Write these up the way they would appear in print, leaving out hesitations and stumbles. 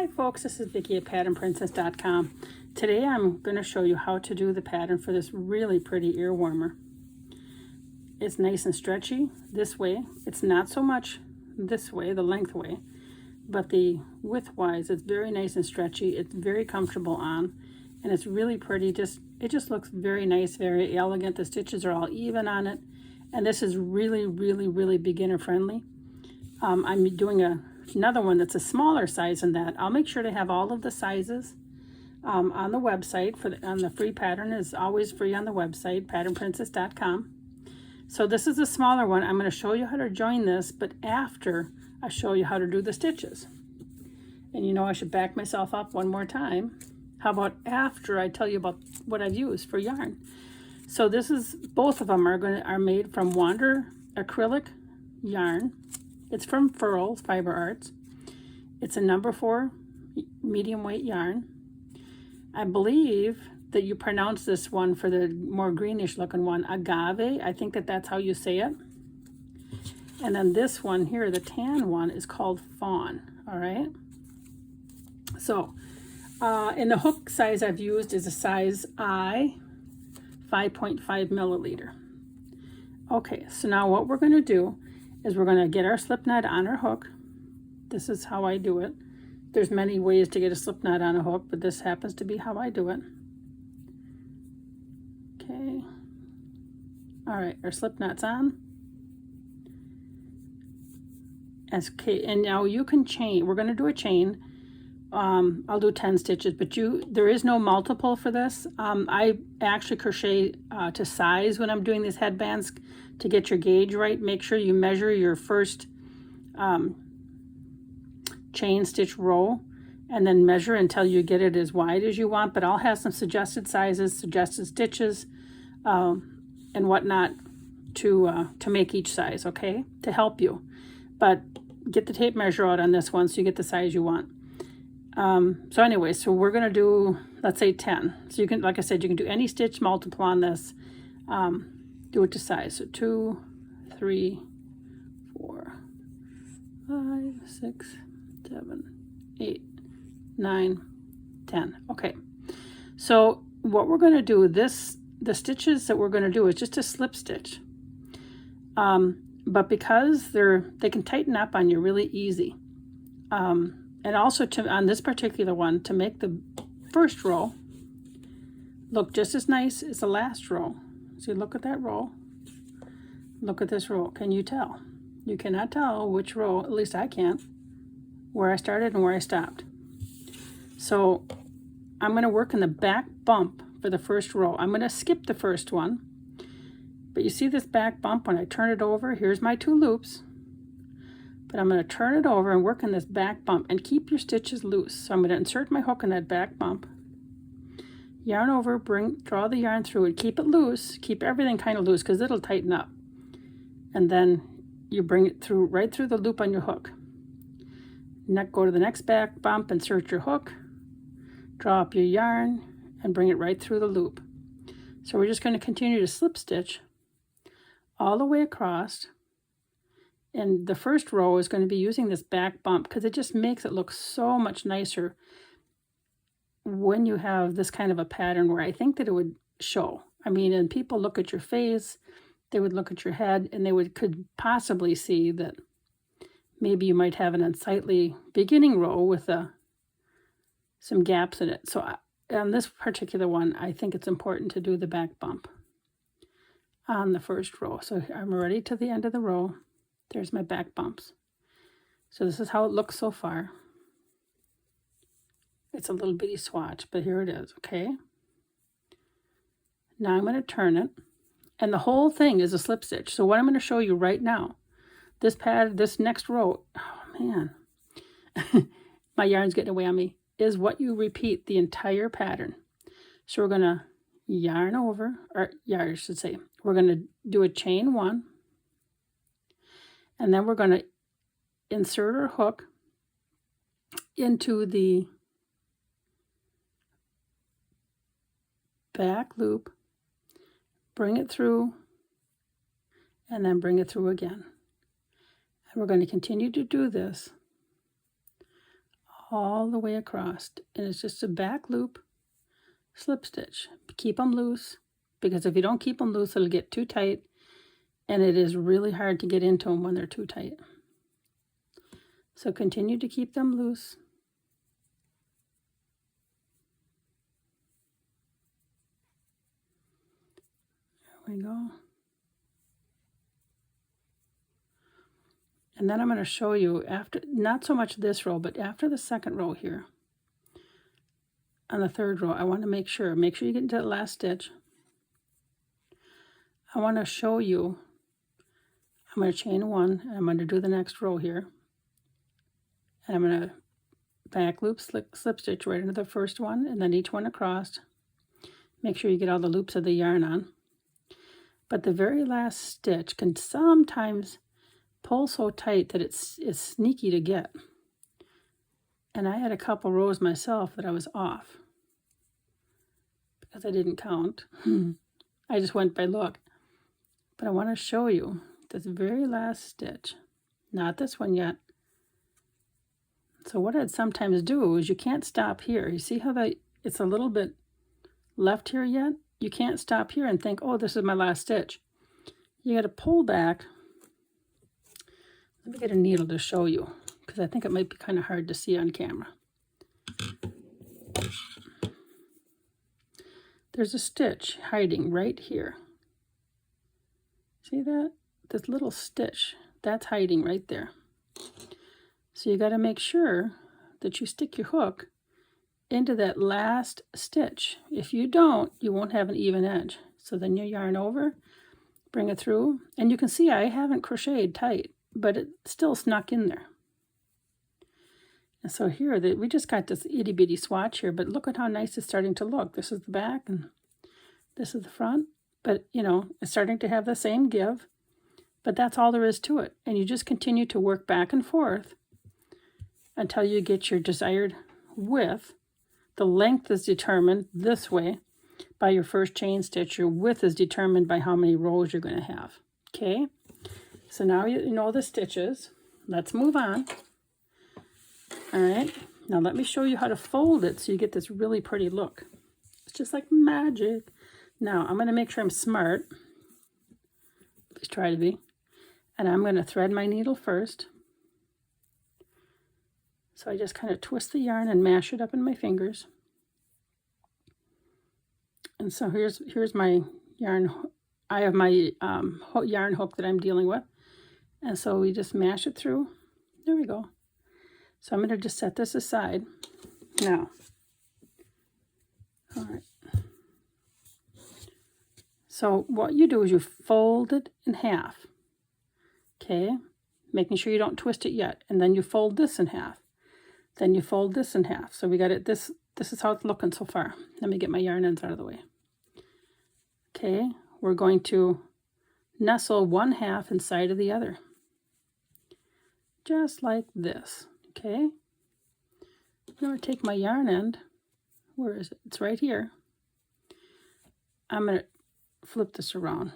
Hi folks, this is Vicki at patternprincess.com. Today I'm going to show you how to do the pattern for this really pretty ear warmer. It's nice and stretchy this way. It's not so much this way, the length way, but the width wise it's very nice and stretchy. It's very comfortable on, and it's really pretty. It just looks very nice, very elegant. The stitches are all even on it, and this is really beginner friendly. I'm doing another one that's a smaller size than that. I'll make sure to have all of the sizes on the website. On the free pattern is always free on the website, patternprincess.com. So this is a smaller one. I'm going to show you how to join this, but after I show you how to do the stitches. And you know I should back myself up one more time. How about after I tell you about what I've used for yarn? So this is, both of them are made from Wander acrylic yarn. It's from Furls Fiber Arts. It's a number 4 medium weight yarn. I believe that you pronounce this one, for the more greenish looking one, agave. I think that's how you say it. And then this one here, the tan one, is called fawn. All right. So in the hook size I've used is a size I, 5.5 milliliter. Okay, so now what we're going to do is we're going to get our slip knot on our hook. This is how I do it. There's many ways to get a slip knot on a hook, but this happens to be how I do it. Okay. All right, our slip knot's on. Okay, and now you can chain. We're going to do a chain. I'll do 10 stitches, but there is no multiple for this. I actually crochet to size when I'm doing these headbands to get your gauge right. Make sure you measure your first chain stitch row and then measure until you get it as wide as you want. But I'll have some suggested sizes, suggested stitches, and whatnot to make each size, okay, to help you. But get the tape measure out on this one so you get the size you want. So anyway, so we're going to do, let's say 10. So you can, like I said, you can do any stitch multiple on this. Do it to size. So 2, 3, 4, 5, 6, 7, 8, 9, 10. Okay. So what we're going to do, the stitches that we're going to do is just a slip stitch. But because they can tighten up on you really easy. And also on this particular one, to make the first row look just as nice as the last row. So look at that row. Look at this row. Can you tell? You cannot tell which row, at least I can't, where I started and where I stopped. So I'm going to work in the back bump for the first row. I'm going to skip the first one. But you see this back bump when I turn it over? Here's my 2 loops. But I'm going to turn it over and work in this back bump and keep your stitches loose. So I'm going to insert my hook in that back bump, yarn over, draw the yarn through it, keep it loose, keep everything kind of loose because it'll tighten up. And then you bring it through, right through the loop on your hook. Go to the next back bump, insert your hook, draw up your yarn, and bring it right through the loop. So we're just going to continue to slip stitch all the way across. And the first row is going to be using this back bump because it just makes it look so much nicer when you have this kind of a pattern where I think that it would show. I mean, and people look at your face, they would look at your head, and they could possibly see that maybe you might have an unsightly beginning row with some gaps in it. So on this particular one, I think it's important to do the back bump on the first row. So I'm ready to the end of the row. There's my back bumps. So this is how it looks so far. It's a little bitty swatch, but here it is, okay? Now I'm going to turn it, and the whole thing is a slip stitch. So what I'm going to show you right now, this next row, oh man, my yarn's getting away on me, is what you repeat the entire pattern. So we're going to yarn over, or yarn, I should say. We're going to do a chain 1. And then we're going to insert our hook into the back loop, bring it through, and then bring it through again. And we're going to continue to do this all the way across, and it's just a back loop slip stitch. Keep them loose, because if you don't keep them loose, it'll get too tight, and it is really hard to get into them when they're too tight. So continue to keep them loose. There we go. And then I'm going to show you after, not so much this row, but after the second row here, on the third row, I want to make sure you get into that last stitch. I want to show you, I'm going to chain one, and I'm going to do the next row here. And I'm going to back loop, slip stitch right into the first one, and then each one across. Make sure you get all the loops of the yarn on. But the very last stitch can sometimes pull so tight that it's sneaky to get. And I had a couple rows myself that I was off because I didn't count. I just went by look. But I want to show you this very last stitch. Not this one yet. So what I'd sometimes do is you can't stop here. You see how it's a little bit left here yet? You can't stop here and think, oh, this is my last stitch. You got to pull back. Let me get a needle to show you, because I think it might be kind of hard to see on camera. There's a stitch hiding right here. See that? This little stitch, that's hiding right there. So you got to make sure that you stick your hook into that last stitch. If you don't, you won't have an even edge. So then you yarn over, bring it through, and you can see I haven't crocheted tight, but it still snuck in there. And so here, we just got this itty bitty swatch here, but look at how nice it's starting to look. This is the back and this is the front, but you know, it's starting to have the same give, but that's all there is to it. And you just continue to work back and forth until you get your desired width. The length is determined this way by your first chain stitch. Your width is determined by how many rows you're going to have. Okay, so now you know the stitches. Let's move on. All right, now let me show you how to fold it so you get this really pretty look. It's just like magic. Now I'm going to make sure I'm smart. Please try to be. And I'm going to thread my needle first. So I just kind of twist the yarn and mash it up in my fingers. And so here's my yarn. I have my yarn hook that I'm dealing with. And so we just mash it through. There we go. So I'm going to just set this aside now. All right. So what you do is you fold it in half. Okay. Making sure you don't twist it yet. And then you fold this in half. Then you fold this in half. So we got it. This is how it's looking so far. Let me get my yarn ends out of the way. Okay. We're going to nestle one half inside of the other. Just like this. Okay, I'm going to take my yarn end. Where is it? It's right here. I'm going to flip this around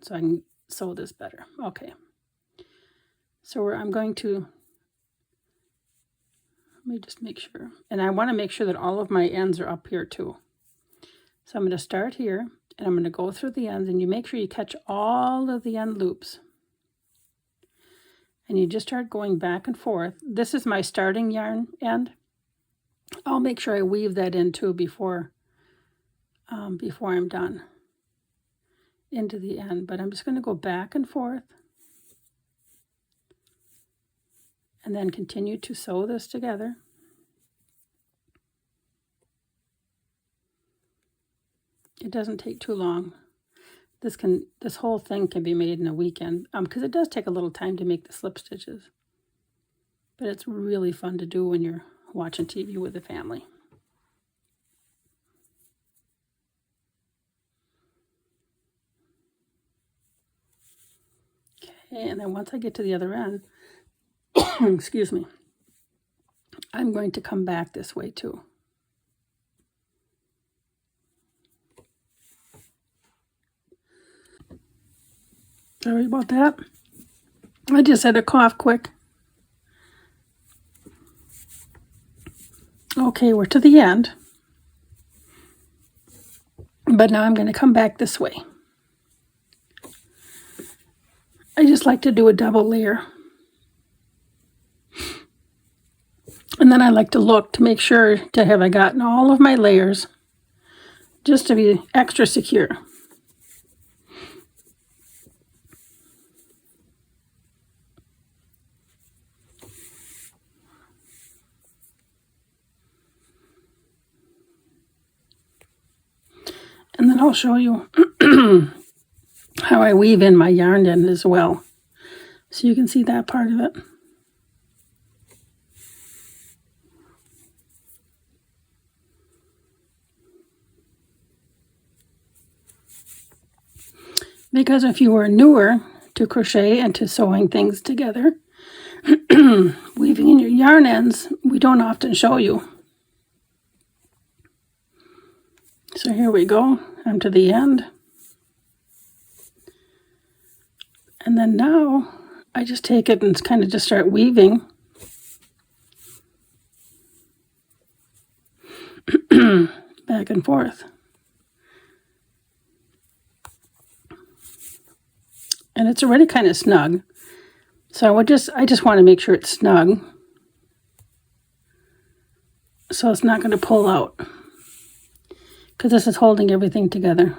so I can sew this better. Okay, so I'm going to, let me just make sure. And I want to make sure that all of my ends are up here too. So I'm going to start here and I'm going to go through the ends, and you make sure you catch all of the end loops. And you just start going back and forth. This is my starting yarn end. I'll make sure I weave that in too before I'm done into the end. But I'm just going to go back and forth and then continue to sew this together. It doesn't take too long. This whole thing can be made in a weekend, because it does take a little time to make the slip stitches. But it's really fun to do when you're watching TV with the family. Okay, and then once I get to the other end, excuse me, I'm going to come back this way too. Sorry about that. I just had to cough quick. Okay, we're to the end. But now I'm going to come back this way. I just like to do a double layer. And then I like to look to make sure to have I gotten all of my layers, just to be extra secure. And then I'll show you how I weave in my yarn end as well, so you can see that part of it. Because if you were newer to crochet and to sewing things together, weaving in your yarn ends, we don't often show you. So here we go, I'm to the end. And then now I just take it and kind of just start weaving. Back and forth. And it's already kind of snug. So I just want to make sure it's snug, so it's not going to pull out, because this is holding everything together.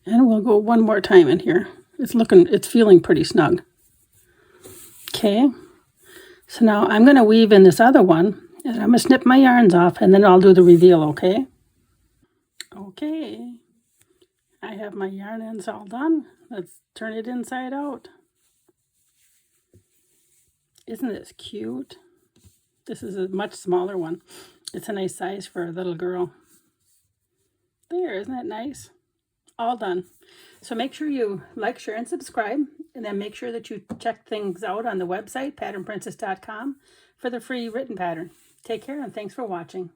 And we'll go one more time in here. It's feeling pretty snug. Okay, so now I'm going to weave in this other one, and I'm going to snip my yarns off, and then I'll do the reveal, okay? Okay, I have my yarn ends all done. Let's turn it inside out. Isn't this cute? This is a much smaller one. It's a nice size for a little girl. There, isn't that nice? All done. So make sure you like, share, and subscribe, and then make sure that you check things out on the website, patternprincess.com, for the free written pattern. Take care, and thanks for watching.